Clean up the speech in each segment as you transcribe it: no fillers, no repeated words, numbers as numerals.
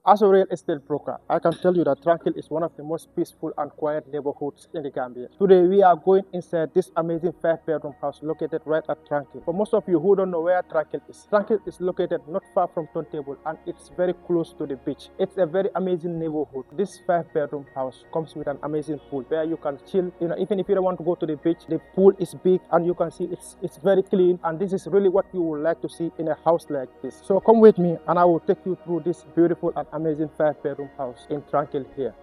As a real estate broker, I can tell you that Tranquil is one of the most peaceful and quiet neighborhoods in the Gambia. Today, we are going inside this amazing 5-bedroom house located right at Tranquil. For most of you who don't know where Tranquil is located not far from Turntable and it's very close to the beach. It's a very amazing neighborhood. This 5-bedroom house comes with an amazing pool where you can chill. Even if you don't want to go to the beach, the pool is big and you can see it's very clean, and this is really what you would like to see in a house like this. So come with me and I will take you through this beautiful and amazing 5-bedroom house in Tranquil here.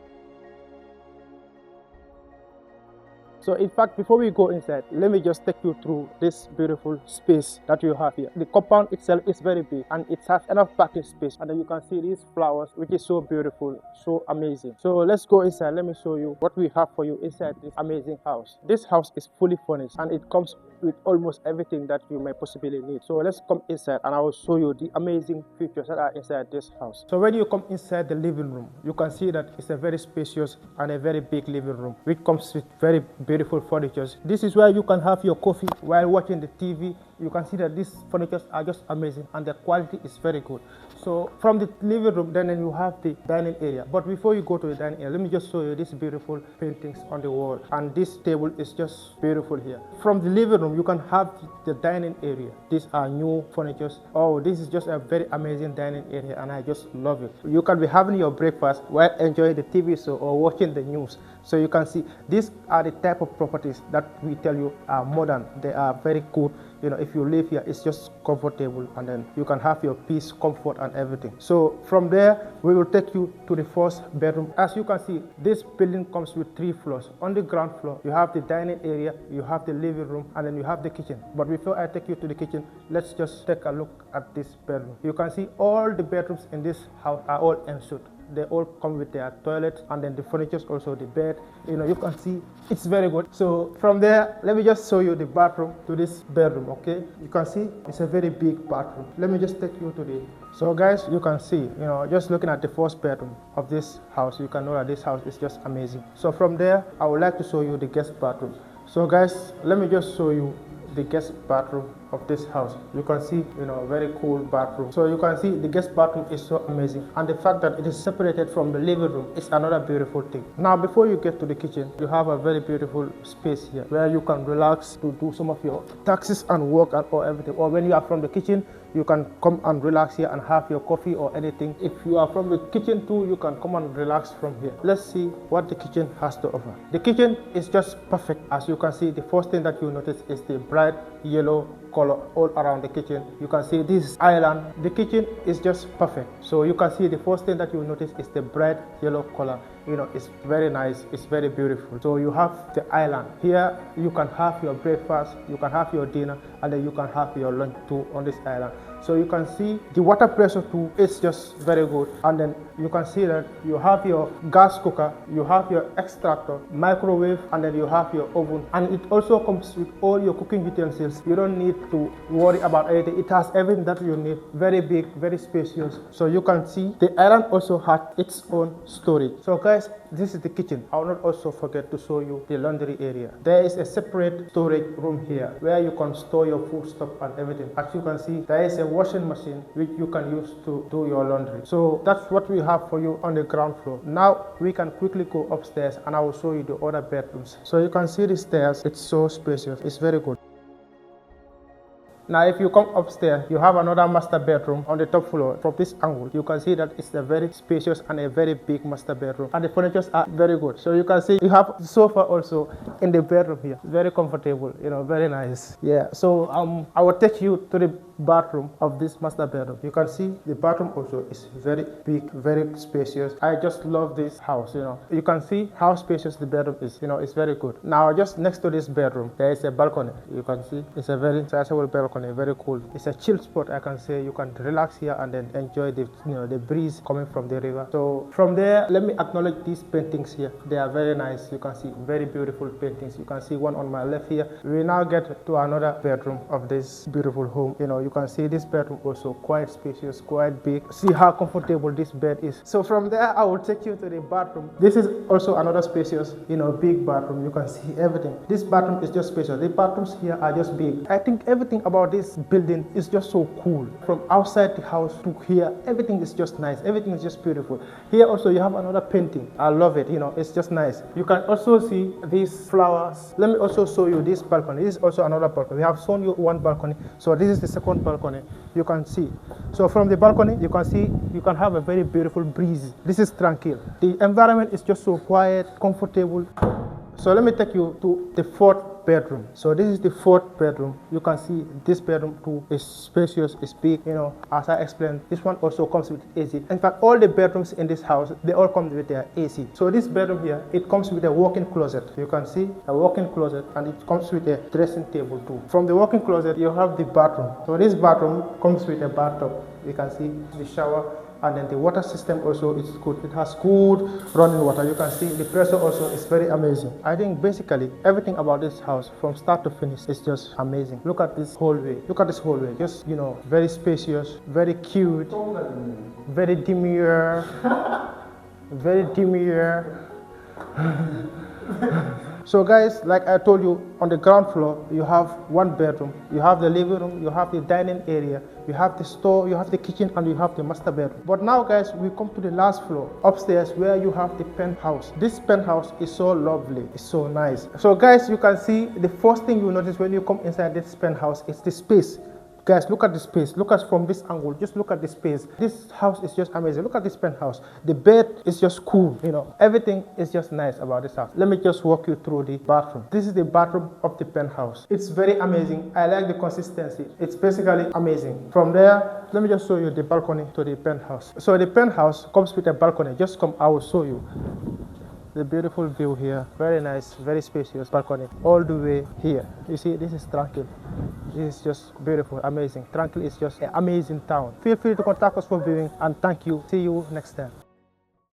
So in fact, before we go inside, let me just take you through this beautiful space that you have here. The compound itself is very big and it has enough parking space, and then you can see these flowers, which is so beautiful, so amazing. So let's go inside. Let me show you what we have for you inside this amazing house. This house is fully furnished and it comes with almost everything that you may possibly need. So let's come inside and I will show you the amazing features that are inside this house. So when you come inside the living room, you can see that it's a very spacious and a very big living room, which comes with very beautiful furniture. This is where you can have your coffee while watching the TV. You can see that these furniture are just amazing and the quality is very good. So from the living room, then you have the dining area. But before you go to the dining area, let me just show you these beautiful paintings on the wall. And this table is just beautiful here. From the living room, you can have the dining area. These are new furniture. Oh, this is just a very amazing dining area and I just love it. You can be having your breakfast while enjoying the TV show or watching the news. So you can see these are the type of properties that we tell you are modern. They are very good. If you live here, it's just comfortable, and then you can have your peace, comfort, and everything. So from there, we will take you to the first bedroom. As you can see, this building comes with 3 floors. On the ground floor, you have the dining area, you have the living room, and then you have the kitchen. But before I take you to the kitchen, let's just take a look at this bedroom. You can see all the bedrooms in this house are all ensuite. They all come with their toilets, and then the furniture, also the bed. You can see it's very good. So from there, let me just show you the bathroom to this bedroom. Okay, you can see it's a very big bathroom. Let me just take you to the. So guys, you can see, just looking at the first bedroom of this house, you can know that this house is just amazing. So from there, I would like to show you the guest bathroom. So guys, let me just show you the guest bathroom of this house. You can see, very cool bathroom. So you can see the guest bathroom is so amazing, and the fact that it is separated from the living room is another beautiful thing. Now before you get to the kitchen, you have a very beautiful space here where you can relax to do some of your taxes and work or everything. Or when you are from the kitchen, you can come and relax here and have your coffee or anything. If you are from the kitchen too, you can come and relax from here. Let's see what the kitchen has to offer. The kitchen is just perfect. As you can see, the first thing that you notice is the bright yellow color all around the kitchen. You can see this island. The kitchen is just perfect. So you can see the first thing that you notice is the bright yellow color. It's very nice, it's very beautiful. So you have the island here. You can have your breakfast, you can have your dinner, and then you can have your lunch too on this island. So you can see the water pressure too is just very good. And then you can see that you have your gas cooker, you have your extractor, microwave, and then you have your oven. And it also comes with all your cooking utensils. You don't need to worry about anything. It has everything that you need. Very big, very spacious. So you can see the island also has its own storage. So guys, this is the kitchen. I will not also forget to show you the laundry area. There is a separate storage room here where you can store your food stuff and everything. As you can see, there is a washing machine which you can use to do your laundry. So that's what we have for you on the ground floor. Now we can quickly go upstairs and I will show you the other bedrooms. So you can see the stairs. It's so spacious. It's very good. Now if you come upstairs, you have another master bedroom on the top floor. From this angle, you can see that it's a very spacious and a very big master bedroom, and the furniture are very good. So you can see you have the sofa also in the bedroom here. Very comfortable, very nice. Yeah, so I will take you to the bathroom of this master bedroom. You can see the bathroom also is very big, very spacious. I just love this house. You can see how spacious the bedroom is. It's very good. Now just next to this bedroom, there is a balcony. You can see it's a very sizable balcony. Very cool. It's a chill spot, I can say. You can relax here and then enjoy the the breeze coming from the river. So from there, let me acknowledge these paintings here. They are very nice. You can see very beautiful paintings. You can see one on my left here. We now get to another bedroom of this beautiful home. You can see this bedroom also quite spacious, quite big. See how comfortable this bed is. So from there, I will take you to the bathroom. This is also another spacious, big bathroom. You can see everything. This bathroom is just spacious. The bathrooms here are just big. I think everything about about this building is just so cool. From outside the house to here, everything is just nice. Everything is just beautiful. Here also you have another painting. I love it, you know, it's just nice. You can also see these flowers. Let me also show you this balcony. This is also another balcony. We have shown you one balcony. So this is the second balcony. You can see. So from the balcony, you can see, you can have a very beautiful breeze. This is Tranquil. The environment is just so quiet, comfortable. So let me take you to the fourth bedroom. So this is the fourth bedroom. You can see this bedroom too is spacious, is big, you know, as I explained. This one also comes with AC. In fact, all the bedrooms in this house, they all come with their AC. So this bedroom here, it comes with a walk-in closet. You can see a walk-in closet, and it comes with a dressing table too. From the walk-in closet, you have the bathroom. So this bathroom comes with a bathtub. You can see the shower. And then the water system also is good. It has good running water. You can see the pressure also is very amazing. I think basically everything about this house from start to finish is just amazing. Look at this hallway. Look at this hallway. Just, you know, very spacious, very cute, very demure, very demure. So guys, like I told you, on the ground floor, you have one bedroom, you have the living room, you have the dining area, you have the store, you have the kitchen, and you have the master bedroom. But now guys, we come to the last floor, upstairs, where you have the penthouse. This penthouse is so lovely, it's so nice. So guys, you can see the first thing you notice when you come inside this penthouse is the space. Guys, look at the space. Look at from this angle. Just look at the space. This house is just amazing. Look at this penthouse. The bed is just cool. You know, everything is just nice about this house. Let me just walk you through the bathroom. This is the bathroom of the penthouse. It's very amazing. I like the consistency. It's basically amazing. From there, let me just show you the balcony to the penthouse. So the penthouse comes with a balcony. Just come, I will show you. The beautiful view here, very nice, very spacious balcony all the way here. You see, this is Tranquil. This is just beautiful, amazing. Tranquil is just an amazing town. Feel free to contact us for viewing, and thank you. See you next time.